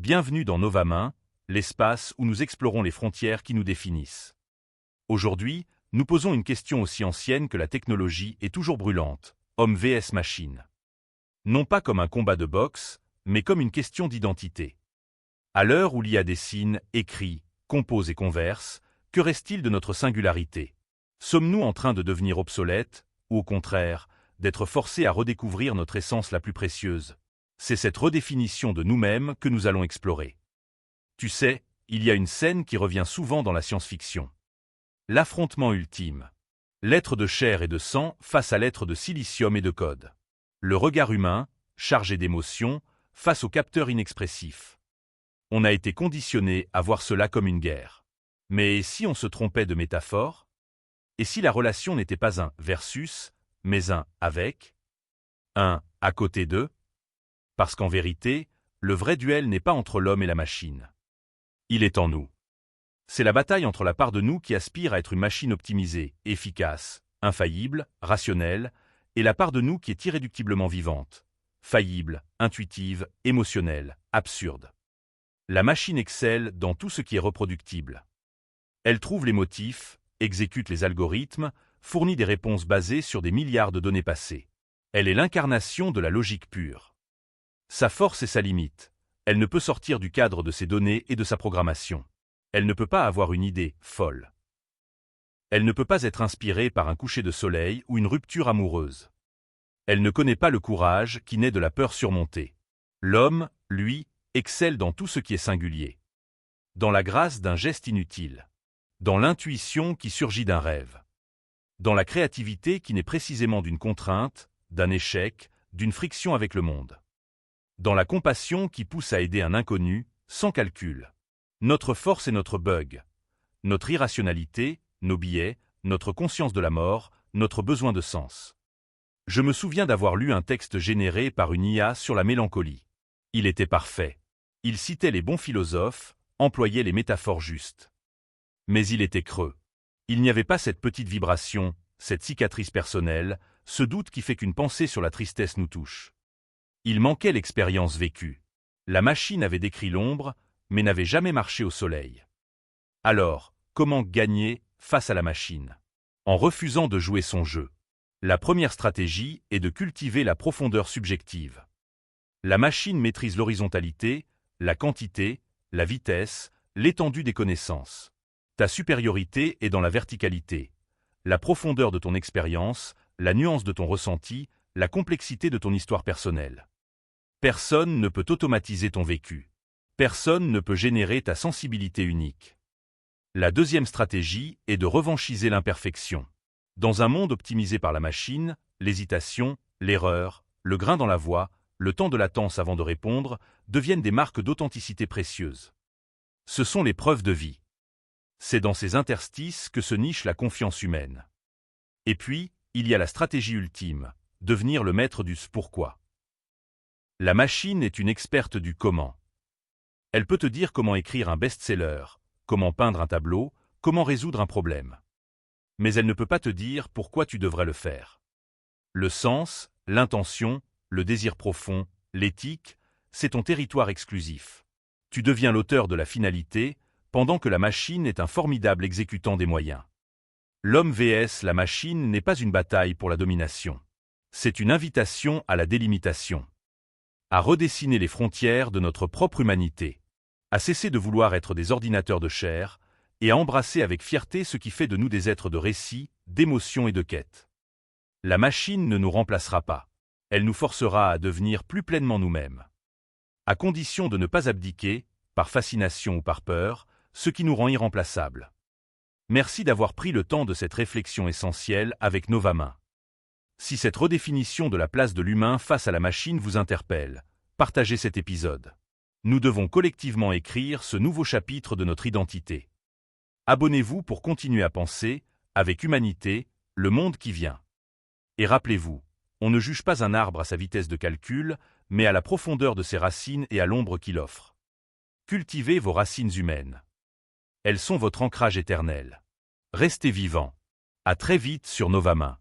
Bienvenue dans Novamain, l'espace où nous explorons les frontières qui nous définissent. Aujourd'hui, nous posons une question aussi ancienne que la technologie et toujours brûlante, homme vs machine. Non pas comme un combat de boxe, mais comme une question d'identité. À l'heure où l'IA dessine, écrit, compose et converse, que reste-t-il de notre singularité? Sommes-nous en train de devenir obsolètes, ou au contraire, d'être forcés à redécouvrir notre essence la plus précieuse? C'est cette redéfinition de nous-mêmes que nous allons explorer. Tu sais, il y a une scène qui revient souvent dans la science-fiction. L'affrontement ultime. L'être de chair et de sang face à l'être de silicium et de code. Le regard humain, chargé d'émotions, face au capteur inexpressif. On a été conditionné à voir cela comme une guerre. Mais si on se trompait de métaphore? Et si la relation n'était pas un versus, mais un avec? Un à côté d'eux? Parce qu'en vérité, le vrai duel n'est pas entre l'homme et la machine. Il est en nous. C'est la bataille entre la part de nous qui aspire à être une machine optimisée, efficace, infaillible, rationnelle, et la part de nous qui est irréductiblement vivante, faillible, intuitive, émotionnelle, absurde. La machine excelle dans tout ce qui est reproductible. Elle trouve les motifs, exécute les algorithmes, fournit des réponses basées sur des milliards de données passées. Elle est l'incarnation de la logique pure. Sa force est sa limite. Elle ne peut sortir du cadre de ses données et de sa programmation. Elle ne peut pas avoir une idée folle. Elle ne peut pas être inspirée par un coucher de soleil ou une rupture amoureuse. Elle ne connaît pas le courage qui naît de la peur surmontée. L'homme, lui, excelle dans tout ce qui est singulier. Dans la grâce d'un geste inutile. Dans l'intuition qui surgit d'un rêve. Dans la créativité qui naît précisément d'une contrainte, d'un échec, d'une friction avec le monde. Dans la compassion qui pousse à aider un inconnu, sans calcul. Notre force est notre bug. Notre irrationalité, nos biais, notre conscience de la mort, notre besoin de sens. Je me souviens d'avoir lu un texte généré par une IA sur la mélancolie. Il était parfait. Il citait les bons philosophes, employait les métaphores justes. Mais il était creux. Il n'y avait pas cette petite vibration, cette cicatrice personnelle, ce doute qui fait qu'une pensée sur la tristesse nous touche. Il manquait l'expérience vécue. La machine avait décrit l'ombre, mais n'avait jamais marché au soleil. Alors, comment gagner face à la machine? En refusant de jouer son jeu. La première stratégie est de cultiver la profondeur subjective. La machine maîtrise l'horizontalité, la quantité, la vitesse, l'étendue des connaissances. Ta supériorité est dans la verticalité, la profondeur de ton expérience, la nuance de ton ressenti, la complexité de ton histoire personnelle. Personne ne peut automatiser ton vécu. Personne ne peut générer ta sensibilité unique. La deuxième stratégie est de revanchiser l'imperfection. Dans un monde optimisé par la machine, l'hésitation, l'erreur, le grain dans la voix, le temps de latence avant de répondre, deviennent des marques d'authenticité précieuses. Ce sont les preuves de vie. C'est dans ces interstices que se niche la confiance humaine. Et puis, il y a la stratégie ultime, devenir le maître du pourquoi. La machine est une experte du comment. Elle peut te dire comment écrire un best-seller, comment peindre un tableau, comment résoudre un problème. Mais elle ne peut pas te dire pourquoi tu devrais le faire. Le sens, l'intention, le désir profond, l'éthique, c'est ton territoire exclusif. Tu deviens l'auteur de la finalité, pendant que la machine est un formidable exécutant des moyens. L'homme vs la machine n'est pas une bataille pour la domination. C'est une invitation à la délimitation. À redessiner les frontières de notre propre humanité. À cesser de vouloir être des ordinateurs de chair, et à embrasser avec fierté ce qui fait de nous des êtres de récit, d'émotion et de quête. La machine ne nous remplacera pas. Elle nous forcera à devenir plus pleinement nous-mêmes. À condition de ne pas abdiquer, par fascination ou par peur, ce qui nous rend irremplaçables. Merci d'avoir pris le temps de cette réflexion essentielle avec Novamain. Si cette redéfinition de la place de l'humain face à la machine vous interpelle, partagez cet épisode. Nous devons collectivement écrire ce nouveau chapitre de notre identité. Abonnez-vous pour continuer à penser, avec humanité, le monde qui vient. Et rappelez-vous, on ne juge pas un arbre à sa vitesse de calcul, mais à la profondeur de ses racines et à l'ombre qu'il offre. Cultivez vos racines humaines. Elles sont votre ancrage éternel. Restez vivants. À très vite sur Novamain.